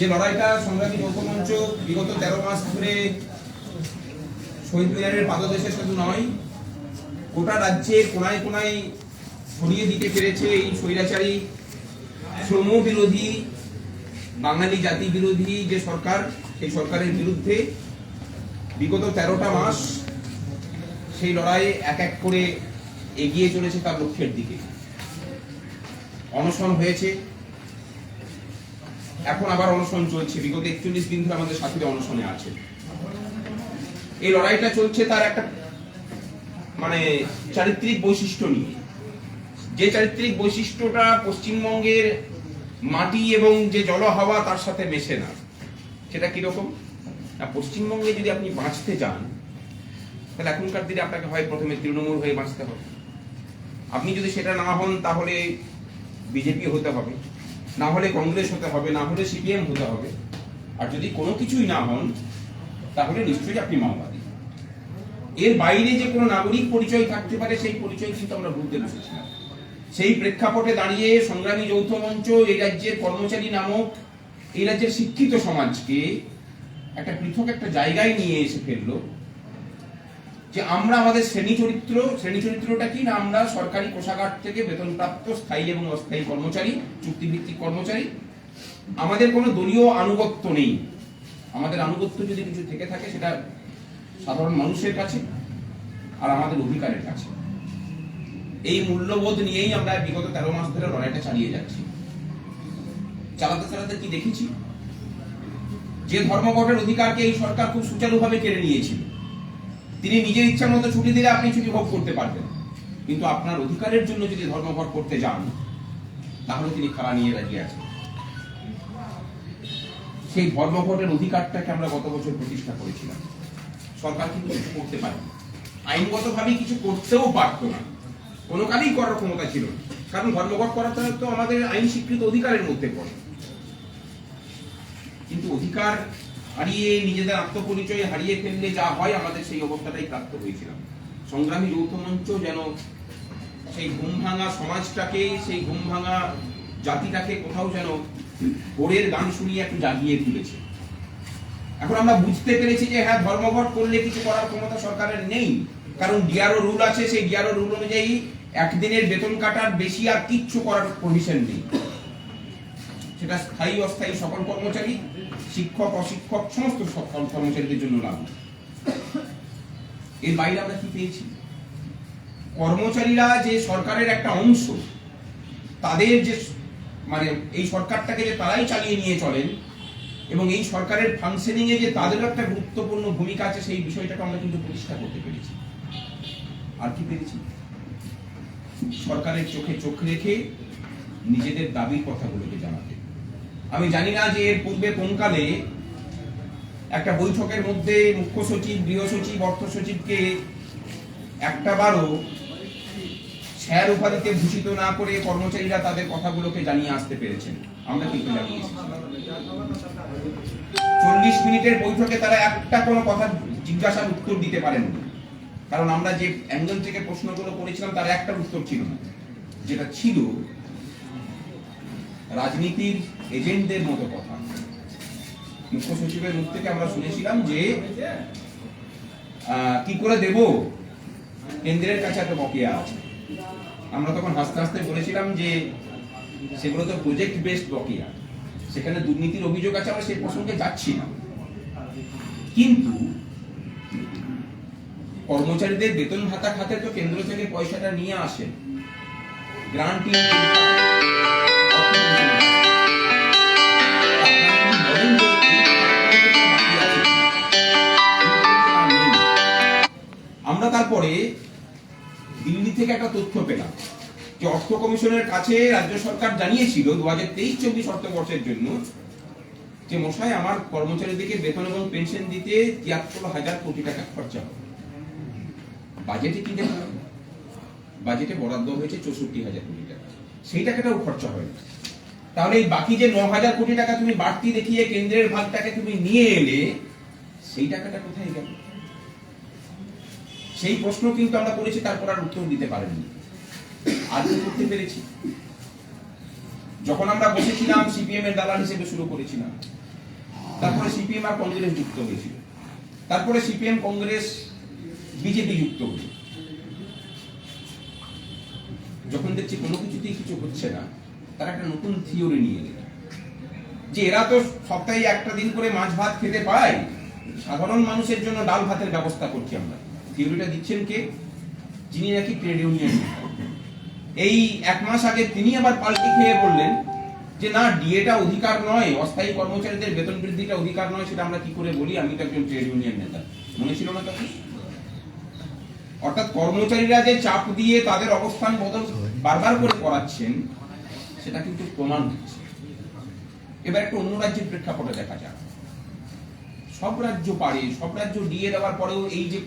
যে লড়াইটা সংগ্রামী যৌথ মঞ্চ বিগত 13 মাস ধরে শহীদ মিনারের পাদদেশে শুধু নয়, গোটা রাজ্যের কোনায় কোনায় ছড়িয়ে দিতে পেরেছে এই স্বৈরাচারী শ্রম বিরোধী বাঙালি জাতি বিরোধী যে সরকার, সেই সরকারের বিরুদ্ধে বিগত 13টা মাস সেই লড়াই এক এক করে এগিয়ে চলেছে তার লক্ষ্যের দিকে। অনশন হয়েছে, এখন আবার অনশন চলছে। বিগত 41 দিন ধরে আমাদের সাথীরা অনশনে আছে। এই লড়াইটা চলছে তার একটা চারিত্রিক বৈশিষ্ট্য নিয়ে, যে চারিত্রিক বৈশিষ্ট্যটা পশ্চিমবঙ্গের মাটি এবং যে জল হাওয়া তার সাথে মেশে না। সেটা কিরকম না, পশ্চিমবঙ্গে যদি আপনি বাঁচতে চান তাহলে এখনকার দিনে আপনাকে হয় প্রথমে তৃণমূল হয়ে বাঁচতে হবে, আপনি যদি সেটা না হন তাহলে বিজেপি হতে হবে, না হলে কংগ্রেস হতে হবে, না হলে সিপিএম হতে হবে, আর যদি কোনো কিছুই না হন তাহলে নিশ্চয়ই আপনি মাওবাদী। এর বাইরে যে কোনো নাগরিক পরিচয় থাকতে পারে, সেই পরিচয় কিন্তু আমরা ভুলতে বসেছিলাম। সেই প্রেক্ষাপটে দাঁড়িয়ে সংগ্রামী যৌথ মঞ্চ এই রাজ্যের কর্মচারী নামক এই রাজ্যের শিক্ষিত সমাজকে একটা পৃথক একটা জায়গায় নিয়ে এসে ফেললো যে আমরা আমাদের শ্রেণী চরিত্রটা কি না, আমরা সরকারি কোষাগার থেকে বেতনপ্রাপ্ত স্থায়ী এবং অস্থায়ী কর্মচারী, চুক্তিভিত্তিক কর্মচারী। আমাদের কোনো দলীয় আনুগত্য নেই। আমাদের আনুগত্য যদি কিছু থেকে থাকে সেটা সাধারণ মানুষের কাছে আর আমাদের অধিকারের কাছে। এই মূল্যবোধ নিয়েই আমরা বিগত 13 মাস ধরে লড়াইটা চালিয়ে যাচ্ছি। চালাতে চালাতে কি দেখেছি, যে ধর্মঘটের অধিকারকে এই সরকার খুব সুচারুভাবে কেড়ে নিয়েছিল। তিনি নিজের ইচ্ছা মতো ছুটি দিলে আপনি ছুটি ভোগ করতে পারবেন, কিন্তু আপনার অধিকারের জন্য যদি ধর্মঘট করতে যান তাহলে তিনি খাড়া নিয়ে দাঁড়িয়ে আছেন। সেই ধর্মঘটের অধিকারটাকে আমরা গত বছর প্রতিষ্ঠা করেছিলাম। সরকার কিন্তু কিছু করতে পারে, আইনগতভাবে কিছু করতেও পারতো না, কোনো কাজই করার ক্ষমতা ছিল না, কারণ ধর্মঘট করাটা তো আমাদের আইন স্বীকৃত অধিকারের মধ্যে পড়ে। কিন্তু অধিকার হারিয়ে, নিজেদের আত্মপরিচয় হারিয়ে ফেললে যা হয়, আমাদের সেই অবস্থাটাই প্রাপ্ত হয়েছিলাম। সংগ্রামী যৌথ মঞ্চ যেন সেই ঘুম ভাঙা সমাজটাকে, সেই ঘুম ভাঙা জাতিটাকে কোথাও যেন ভোরের গান শুনিয়ে একটু জাগিয়ে তুলেছে। এখন আমরা বুঝতে পেরেছি যে হ্যাঁ, ধর্মঘট করলে কিছু করার ক্ষমতা সরকারের নেই, কারণ ডিআরও রুল আছে। সেই ডিআরও রুল অনুযায়ী একদিনের বেতন কাটার বেশি আর কিচ্ছু করার প্রভিশন নেই। সেটা স্থায়ী অস্থায়ী সকল কর্মচারী, শিক্ষক অশিক্ষক সমস্ত সকল কর্মচারীদের জন্য লাগু। এর বাইরে আমরা কি পেয়েছি, কর্মচারীরা যে সরকারের একটা অংশ, তাদের যে এই সরকারটাকে যে তারাই চালিয়ে নিয়ে চলেন এবং এই সরকারের ফাংশনিং এ যে তাদেরও একটা গুরুত্বপূর্ণ ভূমিকা আছে, সেই বিষয়টাকে আমরা কিন্তু প্রতিষ্ঠা করতে পেরেছি। আর কি পেরেছি, সরকারের চোখে চোখ রেখে নিজেদের দাবির কথাগুলোকে জানাতে। আমি জানি না যে এর পূর্বে কোনকালে একটা বৈঠকের মধ্যে মুখ্য সচিব, গৃহ সচিব, অর্থ সচিবকে একটা বারও স্যার উপাধিতে ভূষিত না করে কর্মচারীরা তাদের কথাগুলোকে জানিয়ে আসতে পেরেছেন। আমরা কিন্তু জানিয়েছি 40 মিনিটের বৈঠকে তারা একটা কোনো কথা জিজ্ঞাসার উত্তর দিতে পারেননি, কারণ আমরা যে অ্যাঙ্গেল থেকে প্রশ্নগুলো করেছিলাম তার একটা উত্তর ছিল না, যেটা ছিল রাজনীতির এজেন্টদের মতো কথা। মুখ্য সচিবের মুখ থেকে আমরা শুনেছিলাম যে কি করে দেব, কেন্দ্রের কাছে এত বকেয়া আছে। আমরা তখন হাসতে হাসতে বলেছিলাম যে সেগুলো তো প্রজেক্ট বেসড বকেয়া, সেখানে দুর্নীতির অভিযোগ আছে, আমরা সেই প্রসঙ্গে যাচ্ছি না। কিন্তু কর্মচারীদের বেতন ভাতা খাতে তো কেন্দ্র থেকে পয়সাটা নিয়ে আসেন, গ্রান্টিং। আমরা তারপরে দিল্লি থেকে একটা তথ্য পেলাম যে অর্থ কমিশনের কাছে রাজ্য সরকার জানিয়েছিল 2023-24 অর্থবর্ষের জন্য যে মশাই, আমার কর্মচারীদেরকে বেতন এবং পেনশন দিতে 73,000 কোটি টাকা খরচা হবে। বাজেটে কি দেখা, বাজেটে বরাদ্দ হয়েছে 64,000 কোটি টাকা, সেই টাকাটাও খরচা হয়নি। তাহলে এই বাকি যে 9,000 কোটি টাকা তুমি বাড়তি দেখিয়ে কেন্দ্রের ভাগটাকে তুমি নিয়ে এলে, সেই টাকাটা কোথায় গেল? সেই প্রশ্ন কিন্তু আমরা করেছি, তারপর আর উত্তর দিতে পারেননি। আর কি করতে পেরেছি, যখন আমরা বসেছিলাম সিপিএম এর দালাল হিসেবে শুরু করেছিলাম, তারপরে সিপিএম আর কংগ্রেস যুক্ত হয়েছিল, তারপরে সিপিএম কংগ্রেস বিজেপি যুক্ত হল। যখন দেখছি কোনো কিছুতেই কিছু হচ্ছে না, তারা একটা নতুন থিওরি নিয়ে এলেন যে এরা তো সপ্তাহে একটা দিন করে মাছ ভাত খেতে পায়, সাধারণ মানুষের জন্য ডাল ভাতের ব্যবস্থা করছি আমরা। থিওরিটা দিচ্ছেন কে? যিনি নাকি ট্রেড ইউনিয়ন। এই এক মাস আগে তিনি আবার পাল্টে খেয়ে বললেন যে না, ডিএটা অধিকার নয়, অস্থায়ী কর্মচারীদের বেতন বৃদ্ধিটা অধিকার নয়, সেটা আমরা কি করে বলি, আমি তো একজন ট্রেড ইউনিয়ন নেতা। মনে ছিল না তখন? অর্থাৎ কর্মচারীরা যে চাপ দিয়ে তাদের অবস্থান বদল বারবার করে করাচ্ছেন, সেটা কিন্তু প্রমাণ হচ্ছে। এবার একটা অন্য রাজ্যের প্রেক্ষাপটে দেখা যাক। সব রাজ্য পারে, সব রাজ্য ডিএ দেওয়ার পরেও এই যে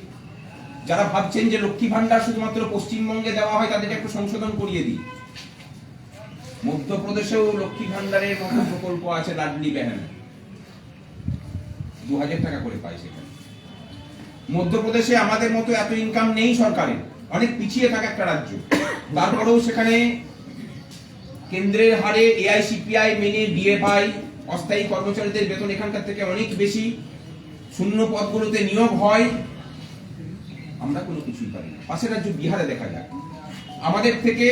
যারা ভাবছেন যে লক্ষ্মী ভান্ডার শুধুমাত্র পশ্চিমবঙ্গে দেওয়া হয়, তাদেরকে একটু সংশোধন করিয়ে দিই। মধ্যপ্রদেশেও লক্ষ্মী ভান্ডারের মতো প্রকল্প আছে, লাডলি বেহেন 2000 টাকা করে পায় সেখানে। মধ্যপ্রদেশে আমাদের মতো এত ইনকাম নেই সরকারের, অনেক পিছিয়ে থাকা একটা রাজ্য, তারপরেও সেখানে কেন্দ্রের হারে এআইসিপিআই মেনে ডিএ পায়, অস্থায়ী কর্মচারীদের বেতন এখানকার থেকে অনেক বেশি, শূন্য পদগুলোতে নিয়োগ হয়। আমরা কোনো কিছুই পারি না। পাশের রাজ্য বিহারে দেখা যায়, আমাদের থেকে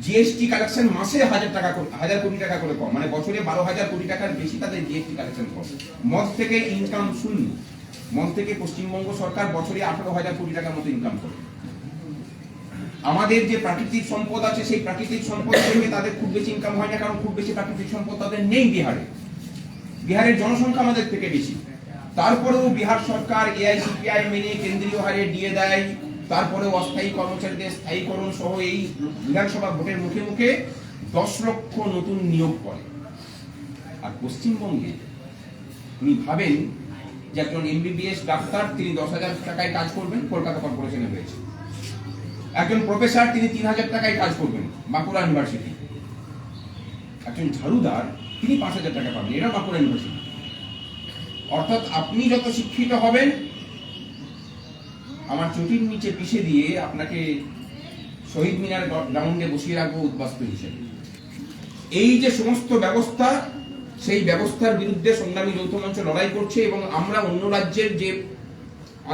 জিএসটি কালেকশন মাসে 1000 কোটি টাকা করে কম, মানে বছরে 12,000 কোটি টাকার বেশি তাদের জিএসটি কালেকশন কম। মদ থেকে ইনকাম শূন্য। মদ থেকে পশ্চিমবঙ্গ সরকার বছরে 18,000 কোটি টাকার মতো ইনকাম করে। আমাদের যে প্রাকৃতিক সম্পদ আছে, সেই প্রাকৃতিক সম্পদ থেকে তাদের খুব বেশি ইনকাম হয় না, কারণ খুব বেশি প্রাকৃতিক সম্পদ তাদের নেই বিহারে। বিহারের জনসংখ্যা আমাদের থেকে বেশি, তারপরেও বিহার সরকার এআইসিপিআই মেনে কেন্দ্রীয় হারে ডিএ দেয়, তারপরেও অস্থায়ী কর্মচারীদের স্থায়ীকরণ সহ এই বিধানসভা ভোটের মুখে মুখে 10 লক্ষ নতুন নিয়োগ করে। আর পশ্চিমবঙ্গে উনি ভাবেন যে একজন এমবিবিএস ডাক্তার তিনি 10,000 টাকায় কাজ করবেন, কলকাতা কর্পোরেশনে হয়েছে। একজন প্রফেসর তিনি 3,000 টাকায় কাজ করবেন, বাঁকুড়া ইউনিভার্সিটি। একজন ঝাড়ুদার তিনি 5,000 টাকা পাবেন, এটা বাঁকুড়া ইউনিভার্সিটি। অর্থাৎ আপনি যত শিক্ষিত হবেন, আমার চটির নিচে পিষে দিয়ে আপনাকে শহীদ মিনার গ্রাউন্ডে বসিয়ে রাখবো উদ্বাস্তু হিসেবে। এই যে সমস্ত ব্যবস্থা, সেই ব্যবস্থার বিরুদ্ধে সংগ্রামী যৌথ মঞ্চ লড়াই করছে, এবং আমরা অন্য রাজ্যের যে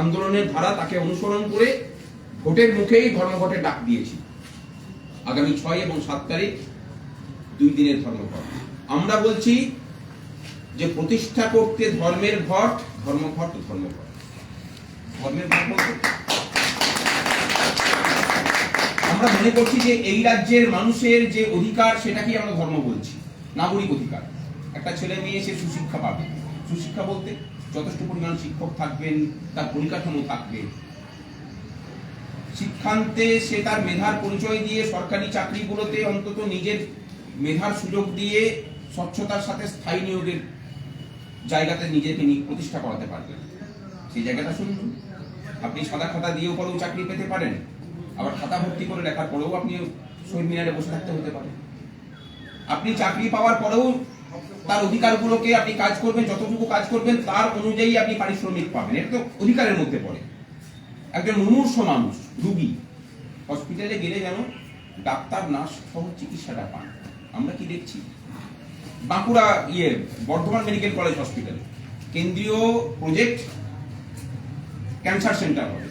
আন্দোলনের ধারা তাকে অনুসরণ করে ভোটের মুখেই ধর্মঘটের ডাক দিয়েছি। আগামী 6 এবং 7 তারিখ 2 দিনের ধর্মঘট। আমরা বলছি যে প্রতিষ্ঠা করতে ধর্মের ঘট, ধর্মঘট ধর্মঘট। ধর্মের ঘট বলতে আমরা মনে করছি যে এই রাজ্যের মানুষের যে অধিকার, সেটাকেই আমরা ধর্ম বলছি। নাগরিক অধিকার, একটা ছেলে মেয়ে সে সুশিক্ষা পাবে। সুশিক্ষা বলতে যথেষ্ট পরিমাণ শিক্ষক থাকবেন, তার পরিকাঠামো থাকবে, শিক্ষান্তে সে তার মেধার পরিচয় দিয়ে সরকারি চাকরিগুলোতে অন্তত নিজের মেধার সুযোগ দিয়ে স্বচ্ছতার সাথে স্থায়ী নিয়োগের জায়গাতে নিজেকে প্রতিষ্ঠা করাতে পারবেন। সেই জায়গাটা শুনুন। আপনি সাদা খাতা দিয়েও পরেও চাকরি পেতে পারেন, আবার খাতা ভর্তি করে লেখার পরেও আপনি শহীদ মিনারে বসে থাকতে হতে পারে। আপনি চাকরি পাওয়ার পরেও তার অধিকারগুলোকে আপনি কাজ করবেন, যতটুকু কাজ করবেন তার অনুযায়ী আপনি পারিশ্রমিক পাবেন। এটা তো অধিকারের মধ্যে পড়ে। একজন মুমূর্ষ মানুষ, রোগী, হসপিটালে গেলে যেন ডাক্তার নার্স সহ চিকিৎসাটা পান। আমরা কি দেখছি? বাঁকুড়া বর্ধমান মেডিকেল কলেজ হসপিটালে কেন্দ্রীয় প্রজেক্ট ক্যান্সার সেন্টার হবে।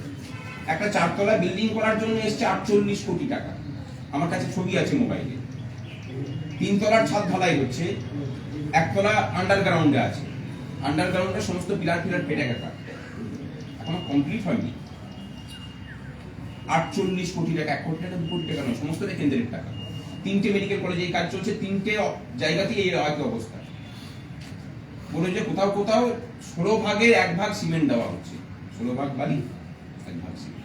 একটা 4 তলা বিল্ডিং করার জন্য এসছে 48 কোটি টাকা। আমার কাছে ছবি আছে মোবাইলে। 3 তলার ছাদ ঢালাই হচ্ছে, 1 তলা আন্ডারগ্রাউন্ডে আছে। আন্ডারগ্রাউন্ডে সমস্ত পিলার পেটে গেছে, এখনো কমপ্লিট হয়নি। 48 কোটি টাকা, 1 কোটি টাকা 2 কোটি টাকা নয়, সমস্তটা কেন্দ্রের টাকা। 3টে মেডিকেল কলেজে এই কাজ চলছে, 3টে জায়গাতেই এই একই অবস্থা। বলে যে কোথাও কোথাও 16 ভাগের 1 ভাগ সিমেন্ট দেওয়া হচ্ছে, 16 ভাগ বালি 1 ভাগ সিমেন্ট।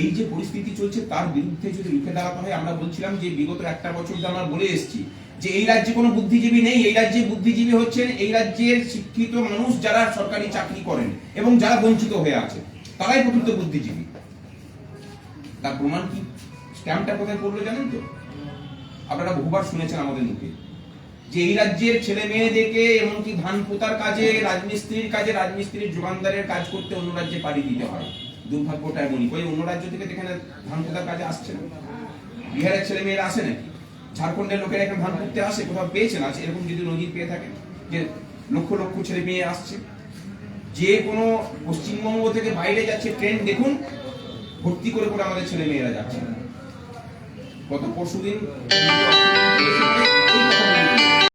এই যে পরিস্থিতি চলছে তার বিরুদ্ধে যদি রুখে দাঁড়াতে হয়, আমরা বলছিলাম যে বিগত 1টা বছর ধরে আমরা বলে এসেছি যে এই রাজ্যে কোনো বুদ্ধিজীবী নেই। এই রাজ্যে বুদ্ধিজীবী হচ্ছেন এই রাজ্যের শিক্ষিত মানুষ যারা সরকারি চাকরি করেন এবং যারা বঞ্চিত হয়ে আছে, তারাই প্রকৃত বুদ্ধিজীবী। তার প্রমাণ কি? স্ট্যাম্পটা কোথায় পড়লো জানেন তো? আপনারা বহুবার শুনেছেন আমাদের মুখে যে এই রাজ্যের ছেলে মেয়েদেরকে এমনকি ধান পোতার কাজে, রাজমিস্ত্রির কাজে, রাজমিস্ত্রির যোগানদারের কাজ করতে অন্য রাজ্যে পাড়ি দিতে হয়। দুর্ভাগ্যটা এমনই। ওই অন্য রাজ্য থেকে এখানে ধান পোতার কাজে আসছে না। বিহারের ছেলে মেয়েরা আসে নাকি? ঝাড়খণ্ডের লোকেরা এখানে ধান করতে আসে, কোথাও পেয়েছেন আছে এরকম যদি নজির পেয়ে থাকে যে লক্ষ লক্ষ ছেলে মেয়ে আসছে? যে কোনো পশ্চিমবঙ্গ থেকে বাইরে যাচ্ছে ট্রেন দেখুন, ভর্তি করে করে আমাদের ছেলে মেয়েরা যাচ্ছে। গত পরশুদিন